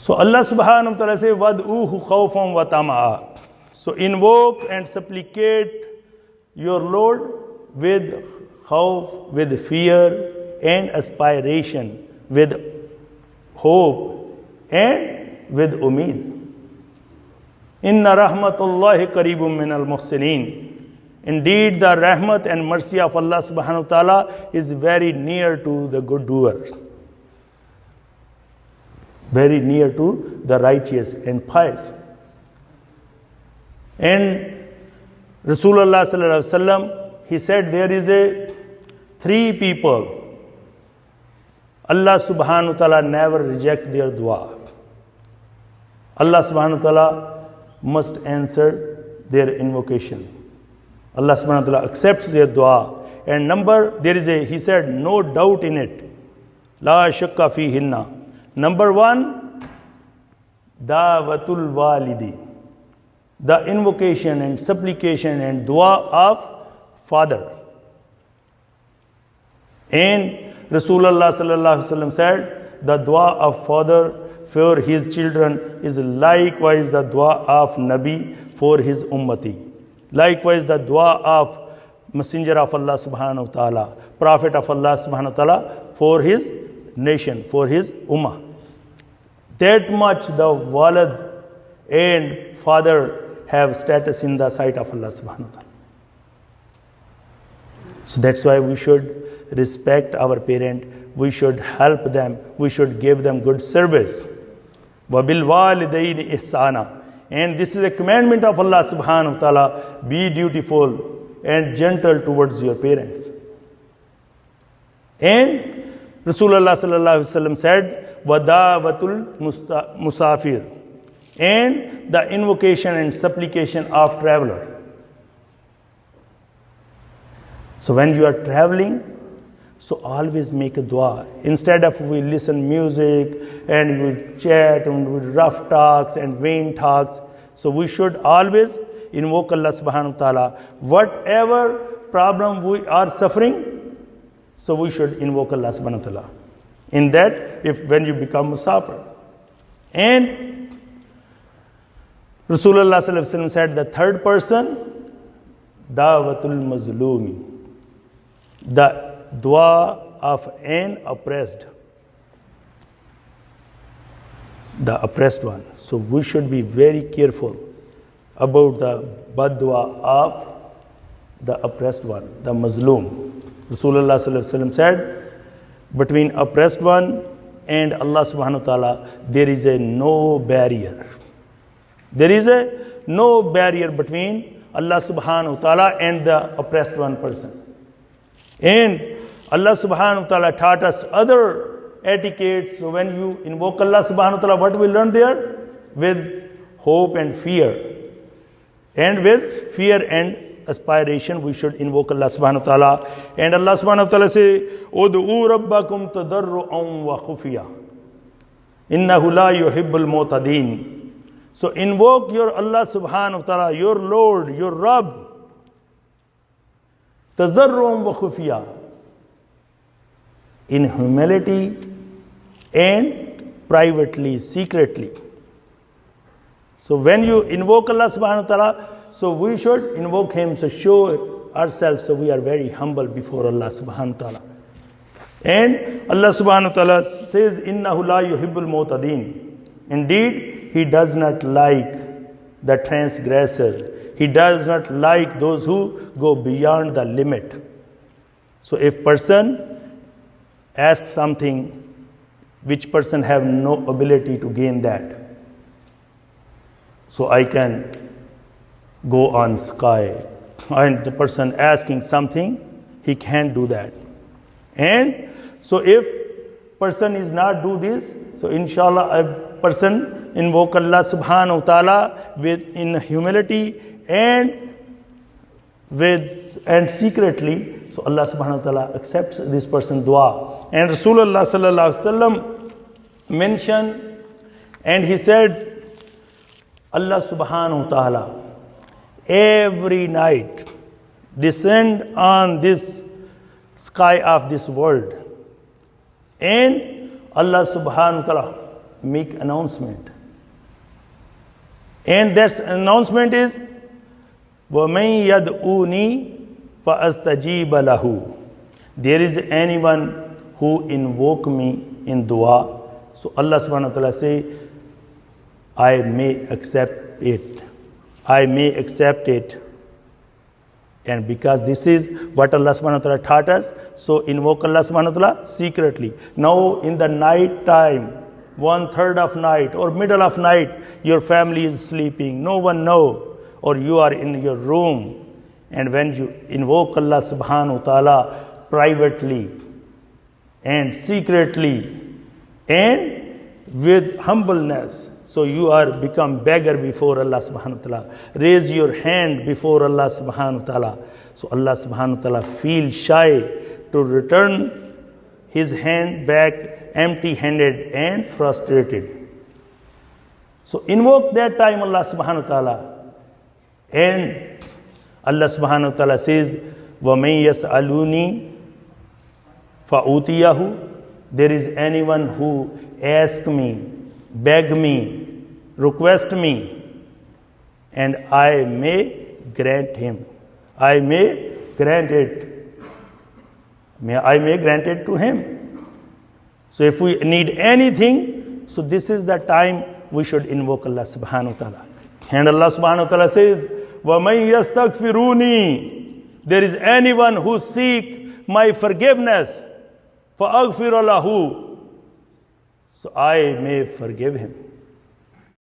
So Allah subhanahu wa ta'ala says, وَدْعُوهُ خَوْفًا وَطَمَعًا. So invoke and supplicate your Lord with khawf, with fear and aspiration, with hope and with umeed. Inna rahmatullahi qareebun minal muhsinin. Indeed, the rahmat and mercy of Allah subhanahu wa ta'ala is very near to the good doers, very near to the righteous and pious. And Rasulullah sallallahu alaihi wasallam, he said there is three people, Allah subhanahu wa ta'ala never reject their dua. Allah subhanahu wa ta'ala must answer their invocation. Allah subhanahu wa ta'ala accepts their dua. And he said, no doubt in it. La shakka fihinna. Number one, da'watul walidi. The invocation and supplication and dua of father. And Rasulullah sallallahu alaihi wasallam said, the dua of father for his children is likewise the dua of Nabi for his ummati. Likewise, the dua of Messenger of Allah subhanahu wa ta'ala, Prophet of Allah subhanahu wa ta'ala for his nation, for his ummah. That much the walad and father have status in the sight of Allah subhanahu wa ta'ala. So that's why we should respect our parent, we should help them, we should give them good service. وَبِالْوَالِدَيْنِ إِحْسَانًا. And this is a commandment of Allah subhanahu wa ta'ala. Be dutiful and gentle towards your parents. And Rasulullah sallallahu alaihi wasallam said, وَدَعْوَةُ musafir. And the invocation and supplication of traveler. So when you are traveling, so always make a dua. Instead of we listen music and we chat and we rough talks and vain talks, so we should always invoke Allah subhanahu wa ta'ala. Whatever problem we are suffering, so we should invoke Allah subhanahu wa ta'ala. In that, when you become musafir. And Rasulullah sallallahu alaihi wasallam said, the third person, da'watul mazlumi. The dua of an oppressed, the oppressed one. So we should be very careful about the bad dua of the oppressed one, the mazloom. Rasulullah sallallahu alaihi wasallam said, between oppressed one and Allah subhanahu wa ta'ala, there is no barrier. There is no barrier between Allah subhanahu wa ta'ala and the oppressed one person. And Allah subhanahu wa ta'ala taught us other etiquettes. So when you invoke Allah subhanahu wa ta'ala, what we learn there? With hope and fear. And with fear and aspiration, we should invoke Allah subhanahu wa ta'ala. And Allah subhanahu wa ta'ala say, Ud'u rabbakum tadarru'an wa khufiya. Innahu la yuhibbul mu'tadin. So invoke your Allah subhanahu wa ta'ala, your Lord, your Rabb. Tadarru'an wa khufiya. In humility and privately, secretly. So when you invoke Allah subhanahu wa ta'ala, so we should invoke Him, so show ourselves, so we are very humble before Allah subhanahu wa ta'ala. And Allah subhanahu wa ta'ala says, Innahu la yuhibbul mu'tadin. Indeed, He does not like the transgressors. He does not like those who go beyond the limit. So if person asks something which person have no ability to gain that, so I can go on sky, and the person asking something, he can't do that. And so if person is not do this, so inshallah a person invoke Allah subhanahu wa ta'ala in humility and secretly, so Allah subhanahu wa ta'ala accepts this person's dua. And Rasulullah sallallahu alaihi wasallam mentioned, and he said, Allah subhanahu wa ta'ala every night descend on this sky of this world, and Allah subhanahu wa ta'ala make announcement. And that announcement is, وَمَن يَدْعُونِي فَأَسْتَجِيبَ لَهُ. There is anyone who invoke me in dua. So Allah subhanahu wa ta'ala say, I may accept it. I may accept it. And because this is what Allah subhanahu wa ta'ala taught us, so invoke Allah subhanahu wa ta'ala secretly. Now in the night time, 1/3 of night or middle of night, your family is sleeping, no one know, or you are in your room. And when you invoke Allah subhanahu wa ta'ala privately and secretly and with humbleness, so you are become beggar before Allah subhanahu wa ta'ala. Raise your hand before Allah subhanahu wa ta'ala. So Allah subhanahu wa ta'ala feel shy to return his hand back empty-handed and frustrated. So invoke that time Allah subhanahu wa ta'ala. And Allah subhanahu wa ta'ala says, وَمَن يَسْأَلُونِي فَأُوتِيَهُ. There is anyone who ask me, beg me, request me, and I may grant him. I may grant it. I may grant it to him. So if we need anything, so this is the time we should invoke Allah subhanahu wa ta'ala. And Allah subhanahu wa ta'ala says, وَمَن يَسْتَغْفِرُونِي. There is anyone who seek my forgiveness, فَأَغْفِرَ لَهُ. So I may forgive him.